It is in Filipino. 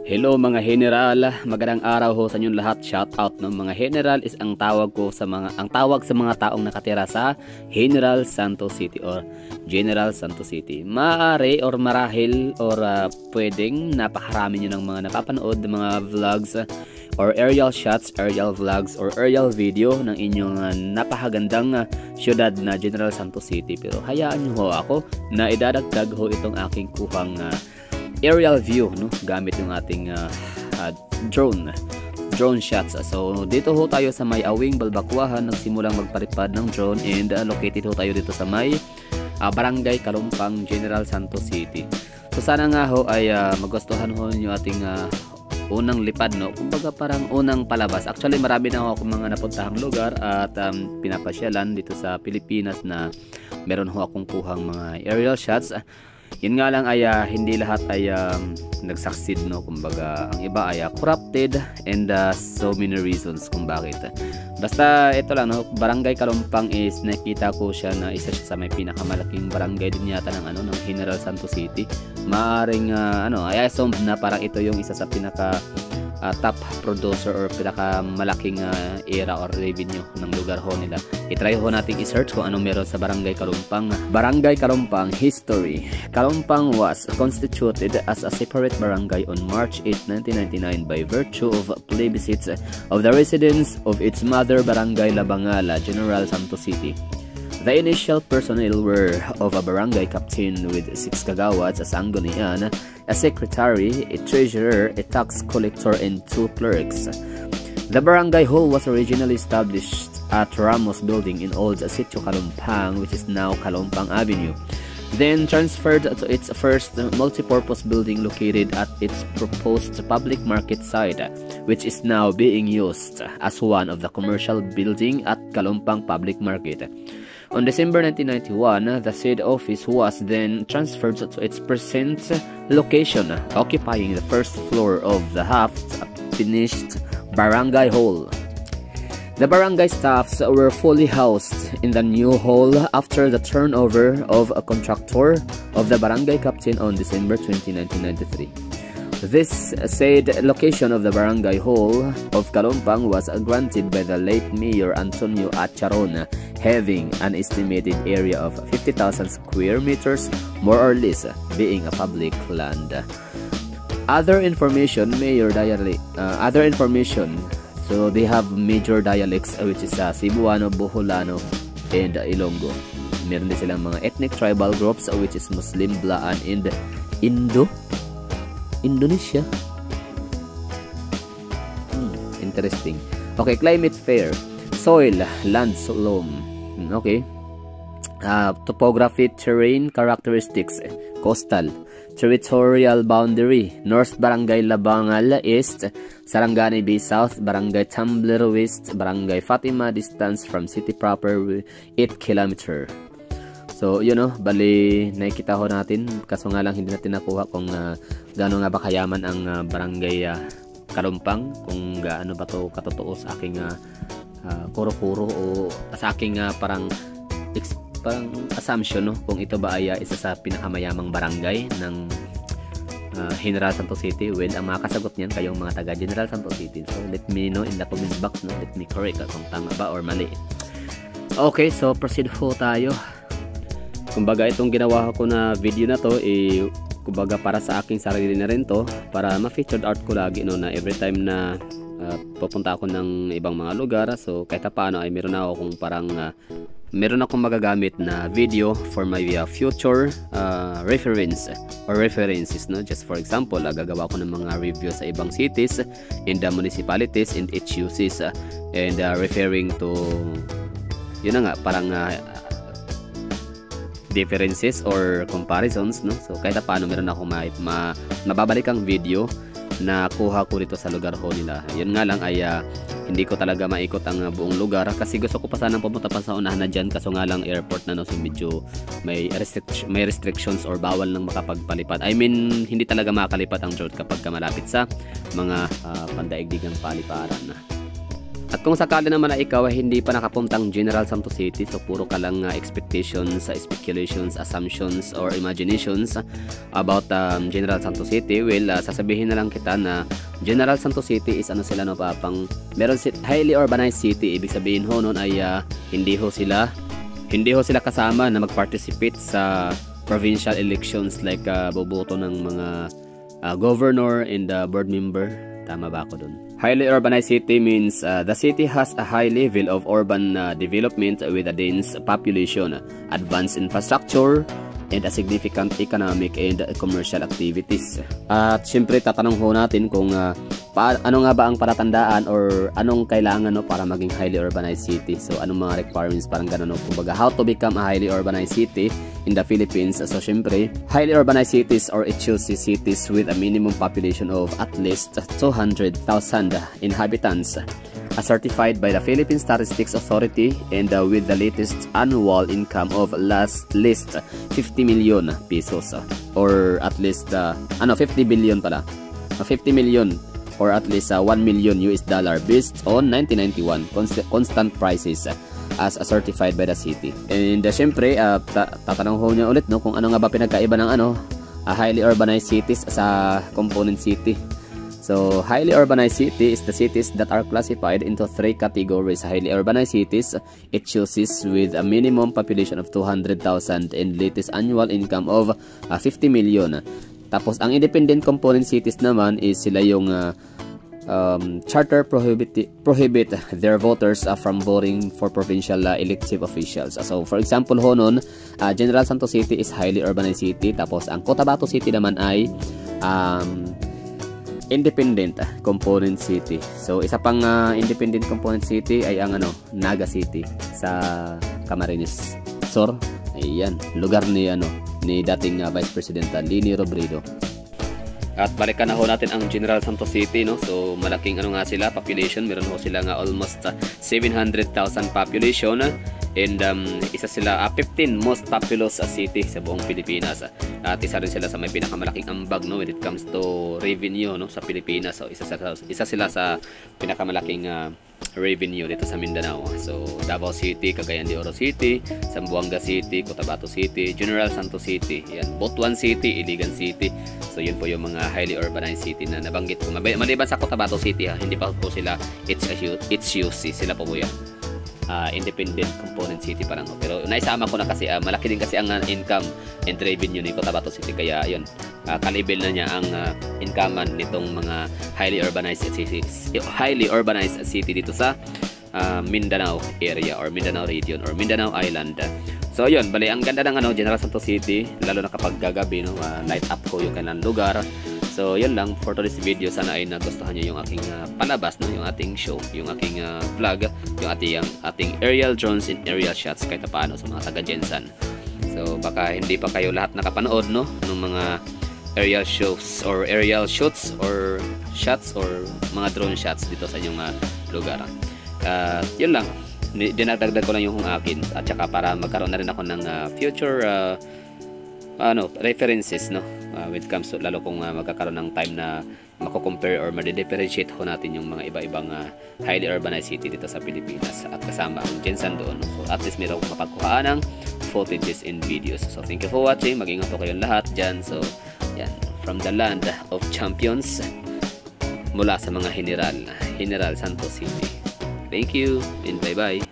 Hello mga general, magandang araw ho sa inyong lahat. Shout out no. Mga general is ang tawag sa mga taong nakatira sa General Santos City or General Santos City. Maaari or marahil or pwedeng napakarami niyo ng mga napapanood ng mga vlogs or aerial shots, aerial vlogs or aerial video ng inyong napakagandang syudad na General Santos City. Pero hayaan niyo ho ako na idadagdag ho itong aking kuhang aerial view no gamit yung ating drone shots. So dito ho tayo sa may Awing, Balbacuahan, nagsimulang magparipad ng drone and located ho tayo dito sa may Barangay Kalumpang, General Santos City. So sana nga ho ay magustuhan ho niyo ating unang lipad no. Kumbaga parang unang palabas. Actually marami na ho akong mga napuntahang lugar at pinapasyalan dito sa Pilipinas na meron ho akong kuhang mga aerial shots. Yun nga lang ay hindi lahat ay nag-succeed no, kumbaga ang iba ay corrupted and so many reasons kung bakit. Basta ito lang no, Barangay Kalumpang is nakita ko siya na isa siya sa may pinakamalaking barangay din yata ng General Santos City. Maaring I assume na parang ito yung isa sa pinaka top producer or pinakamalaking era or revenue ng lugar ho nila. I-try ho natin i-search kung anong meron sa Barangay Kalumpang. Barangay Kalumpang History. Kalumpang was constituted as a separate barangay on March 8, 1999 by virtue of plebiscites of the residents of its mother Barangay Labangala, General Santos City. The initial personnel were of a barangay captain with 6 kagawats, a sanggunian, a secretary, a treasurer, a tax collector, and 2 clerks. The barangay hall was originally established at Ramos Building in Old Sitio Kalumpang, which is now Kalumpang Avenue, then transferred to its first multipurpose building located at its proposed public market site, which is now being used as one of the commercial building at Kalumpang Public Market. On December 1991, the said office was then transferred to its present location, occupying the first floor of the half-finished barangay hall. The barangay staffs were fully housed in the new hall after the turnover of a contractor of the barangay captain on December 20, 1993. This said location of the barangay hall of Kalumpang was granted by the late Mayor Antonio Acharon, having an estimated area of 50,000 square meters, more or less, being a public land. Other information, so they have major dialects which is Cebuano, Boholano, and Ilonggo. Meron din silang mga ethnic tribal groups which is Muslim, Blaan, and Indonesia. Interesting. Okay, climate fair. Soil, land, loam. Okay. Topography, terrain, characteristics, coastal, territorial boundary, North Barangay Labangal East, Sarangani Bay South, Barangay Tumbler West, Barangay Fatima, distance from city proper 8 km. So, bali nakikita ho natin, kaso nga lang hindi natin nakuha kung gaano nga ba kayaman ang barangay Kalumpang, kung gaano ba to katotoo sa aking kuro-kuro o sa aking parang assumption no, kung ito ba ay isa sa pinakamayamang barangay ng General Santos City. Well, ang makakasagot niyan kayong mga taga General Santos City. So, let me know in the comment box, no? Let me correct kung tama ba or mali. Okay, so proceed ho tayo. Kumbaga itong ginawa ko na video na to kumbaga para sa aking sarili na rin to, para ma-featured art ko lagi no, na every time na pupunta ako ng ibang mga lugar. So kahit paano ay meron akong magagamit na video for my future references no. Just for example, gagawa ko ng mga review sa ibang cities in the municipalities and its uses and referring to parang differences or comparisons no. So kahit paano meron ako mababalik ang video na kuha ko dito sa lugar ho nila. Yun nga lang ay hindi ko talaga maikot ang buong lugar kasi gusto ko pa sanang pumunta pa sa unahan na dyan, kaso nga lang airport na no, so medyo may restrictions or bawal nang makapagpalipad. I mean, hindi talaga makakalipat ang drone kapag malapit sa mga pandaigdigang paliparan. At kung sakali naman na ikaw ay hindi pa nakapuntang General Santos City, so puro ka lang expectations, speculations, assumptions, or imaginations about General Santos City, well, sasabihin na lang kita na General Santos City is ano sila no, papang meron highly urbanized city. Ibig sabihin ho nun ay hindi ho sila kasama na mag-participate sa provincial elections like boboto ng mga governor and board member. Tama ba ako dun? Highly urbanized city means the city has a high level of urban development with a dense population, advanced infrastructure, and a significant economic and commercial activities. At syempre tatanong ho natin kung ano nga ba ang palatandaan or anong kailangan no, para maging highly urbanized city. So anong mga requirements, parang gano'n no? Kumbaga, how to become a highly urbanized city in the Philippines. So syempre, highly urbanized cities or HUC cities with a minimum population of at least 200,000 inhabitants, certified by the Philippine Statistics Authority, and with the latest annual income of least 50 million pesos or at least 50 billion pala, 50 million or at least $1 million based on 1991 constant prices as certified by the city. And syempre tatanong ho niya ulit no, kung ano nga ba pinagkaiba ng highly urbanized cities sa component city. So, highly urbanized city is the cities that are classified into 3 categories. Highly urbanized cities, HUCs with a minimum population of 200,000 and latest annual income of 50 million. Tapos, ang independent component cities naman is sila yung charter prohibit their voters from voting for provincial elective officials. So, for example ho nun, General Santos City is highly urbanized city. Tapos, ang Cotabato City naman ay independent component city. So isa pang independent component city ay ang Naga City sa Camarines Sur. Ayan, lugar ni ni dating Vice President Leni Robredo. At balikan na ho natin ang General Santos City no. So malaking nga sila population, meron ho sila nga almost 700,000 population. And isa sila 15 most populous city sa buong Pilipinas. At isa rin sila sa may pinakamalaking ambag no when it comes to revenue no sa Pilipinas. So isa sila sa pinakamalaking revenue dito sa Mindanao. So Davao City, Cagayan de Oro City, Zamboanga City, Cotabato City, General Santos City, yan, Butuan City, Iligan City. So yun po yung mga highly urbanized city na nabanggit ko. Maliban sa Cotabato City hindi pa po sila HUC, sila po yan. Independent component city parang pero naisama ko na kasi malaki din kasi ang income and revenue ni Cotabato City, kaya yun kalibel na niya ang income nitong mga highly urbanized city dito sa Mindanao area or Mindanao region or Mindanao Island. So yun, bali ang ganda ng General Santos City, lalo na kapag gagabi no, light up ko yung kanilang lugar. So yun lang for today's video. Sana ay nagustuhan niyo yung aking palabas no, yung ating show, yung aking vlog, yung ating aerial drones and aerial shots kahit paano sa mga taga Jensan. So baka hindi pa kayo lahat nakapanood no ng mga aerial shows or aerial shoots or shots or mga drone shots dito sa inyong lugar. Yun lang, dinadagdag ko lang yung akin at saka para magkaroon na rin ako ng future references no when it comes to, lalo kung magkakaroon ng time na mako-compare or ma-differentiate ho natin yung mga iba-ibang highly urbanized city dito sa Pilipinas at kasama ang Jensan doon. So at least meron akong mapagkuhaan ng footages and videos. So thank you for watching. Mag-ingat po kayong lahat dyan. So yan, from the land of champions mula sa mga General Santos City. Thank you and bye-bye.